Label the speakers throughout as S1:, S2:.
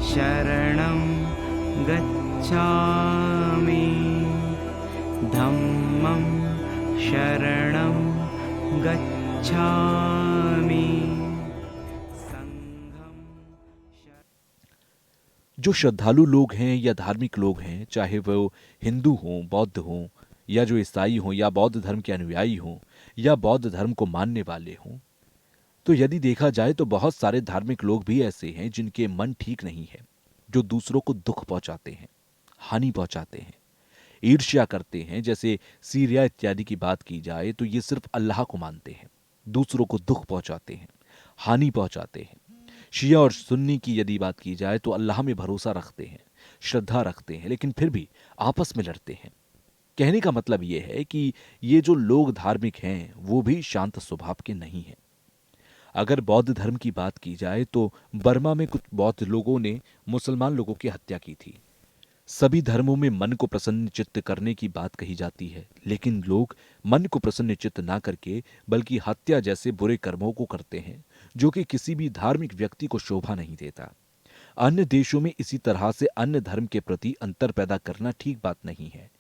S1: शरणं गच्छामि धम्मं शरणं गच्छामि संघं
S2: जो श्रद्धालु लोग हैं या धार्मिक लोग हैं, चाहे वो हिंदू हों, बौद्ध हों, या जो ईसाई हों, या बौद्ध धर्म के अनुयायी हों, या बौद्ध धर्म को मानने वाले हों, तो यदि देखा जाए तो बहुत सारे धार्मिक लोग भी ऐसे हैं जिनके मन ठीक नहीं है, जो दूसरों को दुख पहुंचाते हैं, हानि पहुंचाते हैं, ईर्ष्या करते हैं। जैसे सीरिया इत्यादि की बात की जाए तो ये सिर्फ अल्लाह को मानते हैं, दूसरों को दुख पहुंचाते हैं, हानि पहुंचाते हैं। शिया और सुन्नी की यदि बात की जाए तो अल्लाह में भरोसा रखते हैं, श्रद्धा रखते हैं, लेकिन फिर भी आपस में लड़ते हैं। कहने का मतलब यह है कि ये जो लोग धार्मिक हैं वो भी शांत स्वभाव के नहीं हैं। अगर बौद्ध धर्म की बात की जाए तो बर्मा में कुछ बौद्ध लोगों ने मुसलमान लोगों की हत्या की थी। सभी धर्मों में मन को प्रसन्न चित्त करने की बात कही जाती है, लेकिन लोग मन को प्रसन्न चित्त ना करके बल्कि हत्या जैसे बुरे कर्मों को करते हैं, जो कि किसी भी धार्मिक व्यक्ति को शोभा नहीं देता। अन्य देशों में इसी तरह से अन्य धर्म के प्रति अंतर पैदा करना ठीक बात नहीं है।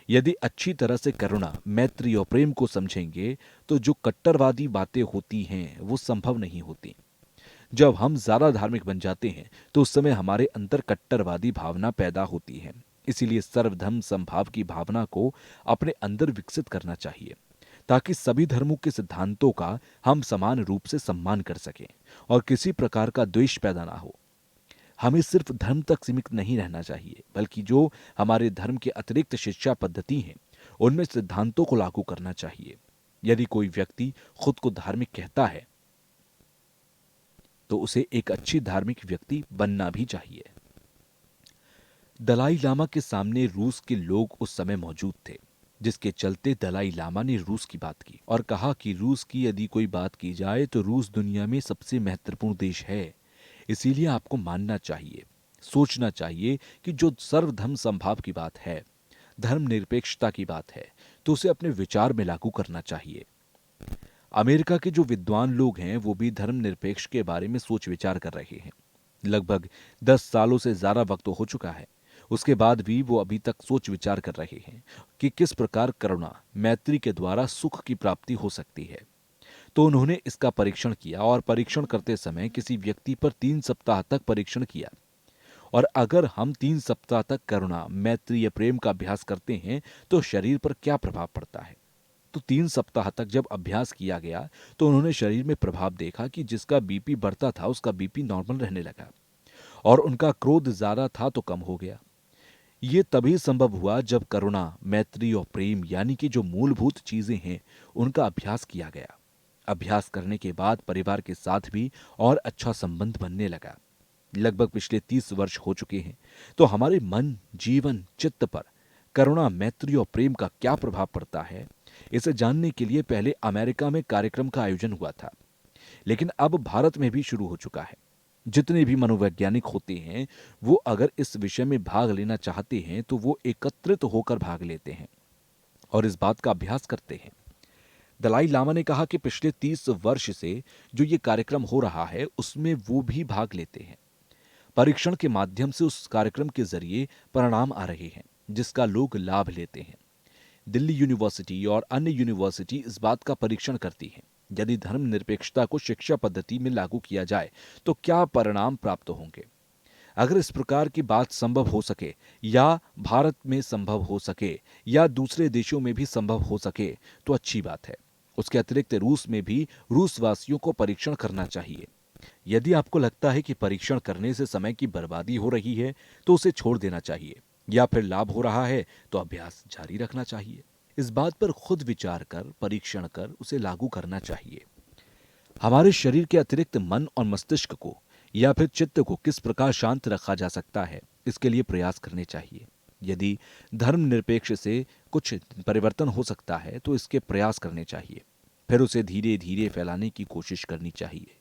S2: यदि अच्छी तरह से करुणा, मैत्री और प्रेम को समझेंगे तो जो कट्टरवादी बातें होती हैं वो संभव नहीं होती। जब हम ज्यादा धार्मिक बन जाते हैं तो उस समय हमारे अंदर कट्टरवादी भावना पैदा होती है। इसीलिए सर्वधर्म समभाव की भावना को अपने अंदर विकसित करना चाहिए, ताकि सभी धर्मों के सिद्धांतों का हम समान रूप से सम्मान कर सकें और किसी प्रकार का द्वेष पैदा ना हो। हमें सिर्फ धर्म तक सीमित नहीं रहना चाहिए, बल्कि जो हमारे धर्म के अतिरिक्त शिक्षा पद्धति हैं उनमें सिद्धांतों को लागू करना चाहिए। यदि कोई व्यक्ति खुद को धार्मिक कहता है तो उसे एक अच्छी धार्मिक व्यक्ति बनना भी चाहिए। दलाई लामा के सामने रूस के लोग उस समय मौजूद थे, जिसके चलते दलाई लामा ने रूस की बात की और कहा कि रूस की यदि कोई बात की जाए तो रूस दुनिया में सबसे महत्वपूर्ण देश है। इसीलिए आपको मानना चाहिए, सोचना चाहिए कि जो सर्वधर्म संभाव की बात है, धर्मनिरपेक्षता की बात है, तो उसे अपने विचार में लागू करना चाहिए। अमेरिका के जो विद्वान लोग हैं वो भी धर्मनिरपेक्ष के बारे में सोच विचार कर रहे हैं। लगभग 10 सालों से ज्यादा वक्त हो चुका है, उसके बाद भी वो अभी तक सोच विचार कर रहे हैं कि किस प्रकार करुणा, मैत्री के द्वारा सुख की प्राप्ति हो सकती है। तो उन्होंने इसका परीक्षण किया और परीक्षण करते समय किसी व्यक्ति पर 3 सप्ताह तक परीक्षण किया। और अगर हम 3 सप्ताह तक करुणा, मैत्री या प्रेम का अभ्यास करते हैं तो शरीर पर क्या प्रभाव पड़ता है। तो 3 सप्ताह तक जब अभ्यास किया गया तो उन्होंने शरीर में प्रभाव देखा कि जिसका बीपी बढ़ता था उसका बीपी नॉर्मल रहने लगा, और उनका क्रोध ज्यादा था तो कम हो गया। ये तभी संभव हुआ जब करुणा, मैत्री और प्रेम यानी कि जो मूलभूत चीजें हैं उनका अभ्यास किया गया। अभ्यास करने के बाद परिवार के साथ भी और अच्छा संबंध बनने लगा। लगभग पिछले 30 वर्ष हो चुके हैं। तो हमारे मन, जीवन, चित्त पर करुणा, मैत्री और प्रेम का क्या प्रभाव पड़ता है, इसे जानने के लिए पहले अमेरिका में कार्यक्रम का आयोजन हुआ था, लेकिन अब भारत में भी शुरू हो चुका है। जितने भी मनोवैज्ञानिक होते हैं वो अगर इस विषय में भाग लेना चाहते हैं तो वो एकत्रित होकर भाग लेते हैं और इस बात का अभ्यास करते हैं। दलाई लामा ने कहा कि पिछले 30 वर्ष से जो ये कार्यक्रम हो रहा है उसमें वो भी भाग लेते हैं। परीक्षण के माध्यम से उस कार्यक्रम के जरिए परिणाम आ रहे हैं जिसका लोग लाभ लेते हैं। दिल्ली यूनिवर्सिटी और अन्य यूनिवर्सिटी इस बात का परीक्षण करती हैं, यदि धर्मनिरपेक्षता को शिक्षा पद्धति में लागू किया जाए तो क्या परिणाम प्राप्त होंगे। अगर इस प्रकार की बात संभव हो सके, या भारत में संभव हो सके, या दूसरे देशों में भी संभव हो सके तो अच्छी बात है। उसके अतिरिक्त रूस में भी रूसवासियों को परीक्षण करना चाहिए। यदि आपको लगता है कि परीक्षण करने से समय की बर्बादी हो रही है तो उसे छोड़ देना चाहिए, या फिर लाभ हो रहा है तो अभ्यास जारी रखना चाहिए। इस बात पर खुद विचार कर, परीक्षण कर उसे लागू करना चाहिए। हमारे शरीर के अतिरिक्त मन और मस्तिष्क को या फिर चित्त को किस प्रकार शांत रखा जा सकता है, इसके लिए प्रयास करने चाहिए। यदि धर्मनिरपेक्ष से कुछ परिवर्तन हो सकता है तो इसके प्रयास करने चाहिए, फिर उसे धीरे धीरे फैलाने की कोशिश करनी चाहिए।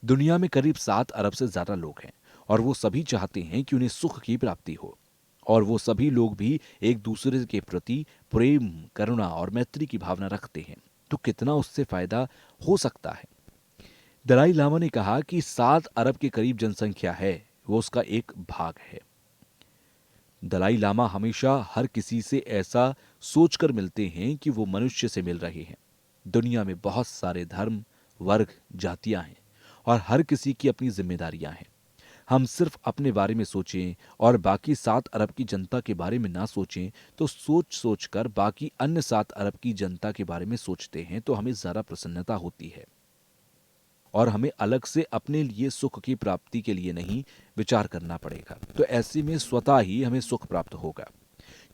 S2: दुनिया में करीब 7 अरब से ज्यादा लोग हैं और वो सभी चाहते हैं कि उन्हें सुख की प्राप्ति हो, और वो सभी लोग भी एक दूसरे के प्रति प्रेम, करुणा और मैत्री की भावना रखते हैं। तो कितना उससे फायदा हो सकता है। दलाई लामा ने कहा कि 7 अरब के करीब जनसंख्या है, वो उसका एक भाग है। दलाई लामा हमेशा हर किसी से ऐसा सोचकर मिलते हैं कि वो मनुष्य से मिल रहे हैं। दुनिया में बहुत सारे धर्म, वर्ग, जातियां हैं और हर किसी की अपनी जिम्मेदारियां हैं। हम सिर्फ अपने बारे में सोचें और बाकी 7 अरब की जनता के बारे में ना सोचें, तो सोच सोच कर बाकी अन्य 7 अरब की जनता के बारे में सोचते हैं तो हमें ज़रा प्रसन्नता होती है और हमें अलग से अपने लिए सुख की प्राप्ति के लिए नहीं विचार करना पड़ेगा। तो ऐसे में स्वतः ही हमें सुख प्राप्त होगा,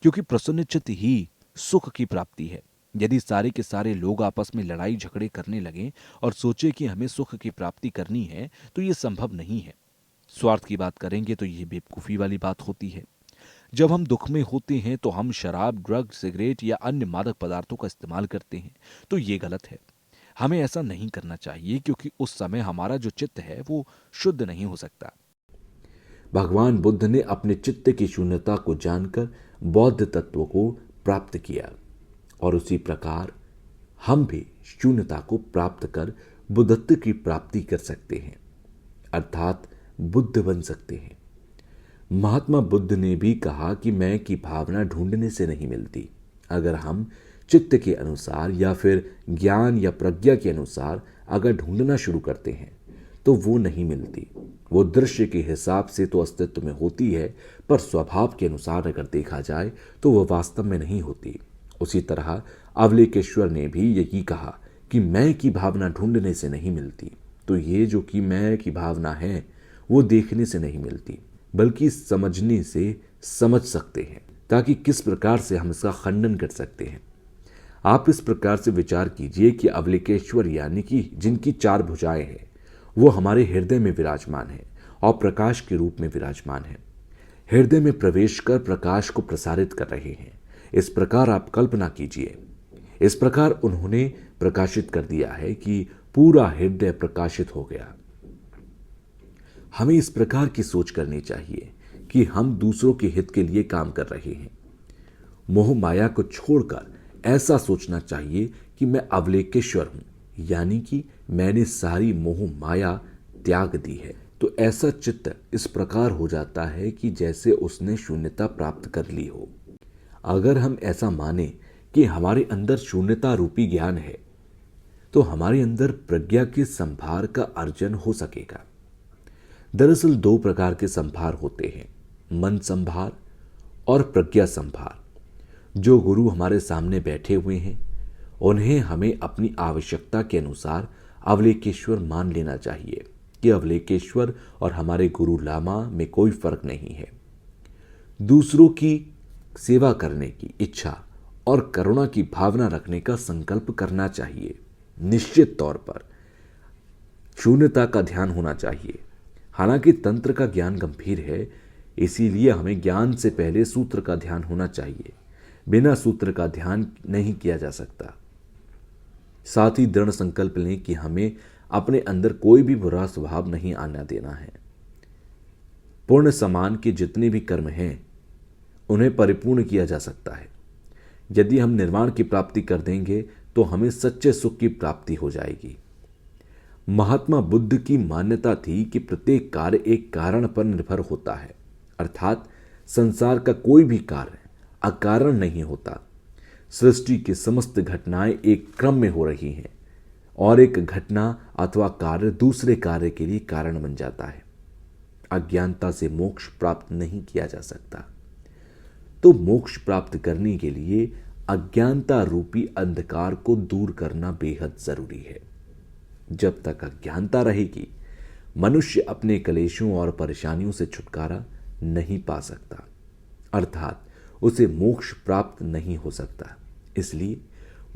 S2: क्योंकि प्रसन्नचित्त ही सुख की प्राप्ति है। यदि सारे के सारे लोग आपस में लड़ाई झगड़े करने लगें और सोचे कि हमें सुख की प्राप्ति करनी है, तो ये संभव नहीं है। स्वार्थ की बात करेंगे तो ये बेवकूफ़ी वाली बात होती है। जब हम दुख में होते हैं तो हम शराब, ड्रग, सिगरेट या अन्य मादक पदार्थों का इस्तेमाल करते हैं, तो ये गलत है। हमें ऐसा नहीं करना चाहिए, क्योंकि उस समय हमारा जो चित्त है वो शुद्ध नहीं हो सकता।
S3: भगवान बुद्ध ने अपने चित्त की शून्यता को जानकर बौद्ध तत्व को प्राप्त किया और उसी प्रकार हम भी शून्यता को प्राप्त कर बुद्धत्व की प्राप्ति कर सकते हैं, अर्थात बुद्ध बन सकते हैं। महात्मा बुद्ध ने भी कहा कि मैं की भावना ढूंढने से नहीं मिलती। अगर हम चित्त के अनुसार या फिर ज्ञान या प्रज्ञा के अनुसार अगर ढूंढना शुरू करते हैं तो वो नहीं मिलती। वो दृश्य के हिसाब से तो अस्तित्व में होती है, पर स्वभाव के अनुसार अगर देखा जाए तो वह वास्तव में नहीं होती। उसी तरह अवलेकेश्वर ने भी यही कहा कि मैं की भावना ढूंढने से नहीं मिलती। तो ये जो कि मैं की भावना है वो देखने से नहीं मिलती, बल्कि समझने से समझ सकते हैं, ताकि किस प्रकार से हम इसका खंडन कर सकते हैं। आप इस प्रकार से विचार कीजिए कि अवलेकेश्वर यानी कि जिनकी 4 भुजाएं हैं वो हमारे हृदय में विराजमान है और प्रकाश के रूप में विराजमान है। हृदय में प्रवेश कर प्रकाश को प्रसारित कर रहे हैं। इस प्रकार आप कल्पना कीजिए। इस प्रकार उन्होंने प्रकाशित कर दिया है कि पूरा हृदय प्रकाशित हो गया। हमें इस प्रकार की सोच करनी चाहिए कि हम दूसरों के हित के लिए काम कर रहे हैं। मोह माया को छोड़कर ऐसा सोचना चाहिए कि मैं अवलेकेश्वर हूं, यानी कि मैंने सारी मोह माया त्याग दी है। तो ऐसा चित्त इस प्रकार हो जाता है कि जैसे उसने शून्यता प्राप्त कर ली हो। अगर हम ऐसा माने कि हमारे अंदर शून्यता रूपी ज्ञान है, तो हमारे अंदर प्रज्ञा के संभार का अर्जन हो सकेगा। दरअसल 2 प्रकार के संभार होते हैं, मन संभार और प्रज्ञा संभार। जो गुरु हमारे सामने बैठे हुए हैं उन्हें हमें अपनी आवश्यकता के अनुसार अवलेकेश्वर मान लेना चाहिए कि अवलेकेश्वर और हमारे गुरु लामा में कोई फर्क नहीं है। दूसरों की सेवा करने की इच्छा और करुणा की भावना रखने का संकल्प करना चाहिए। निश्चित तौर पर शून्यता का ध्यान होना चाहिए। हालांकि तंत्र का ज्ञान गंभीर है, इसीलिए हमें ज्ञान से पहले सूत्र का ध्यान होना चाहिए। बिना सूत्र का ध्यान नहीं किया जा सकता। साथ ही दृढ़ संकल्प लें कि हमें अपने अंदर कोई भी बुरा स्वभाव नहीं आना देना है। पूर्ण समान के जितने भी कर्म हैं उन्हें परिपूर्ण किया जा सकता है। यदि हम निर्वाण की प्राप्ति कर देंगे तो हमें सच्चे सुख की प्राप्ति हो जाएगी। महात्मा बुद्ध की मान्यता थी कि प्रत्येक कार्य एक कारण पर निर्भर होता है, अर्थात संसार का कोई भी कार्य अकारण नहीं होता। सृष्टि की समस्त घटनाएं एक क्रम में हो रही हैं और एक घटना अथवा कार्य दूसरे कार्य के लिए कारण बन जाता है। अज्ञानता से मोक्ष प्राप्त नहीं किया जा सकता। तो मोक्ष प्राप्त करने के लिए अज्ञानता रूपी अंधकार को दूर करना बेहद जरूरी है। जब तक अज्ञानता रहेगी, मनुष्य अपने कलेशों और परेशानियों से छुटकारा नहीं पा सकता, अर्थात उसे मोक्ष प्राप्त नहीं हो सकता। इसलिए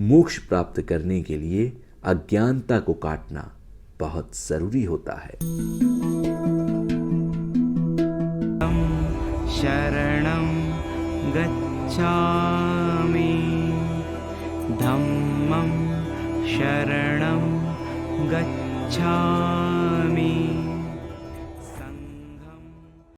S3: मोक्ष प्राप्त करने के लिए अज्ञानता को काटना बहुत जरूरी होता है।
S1: शरणं गच्छामि धम्मं शरणं गच्छामि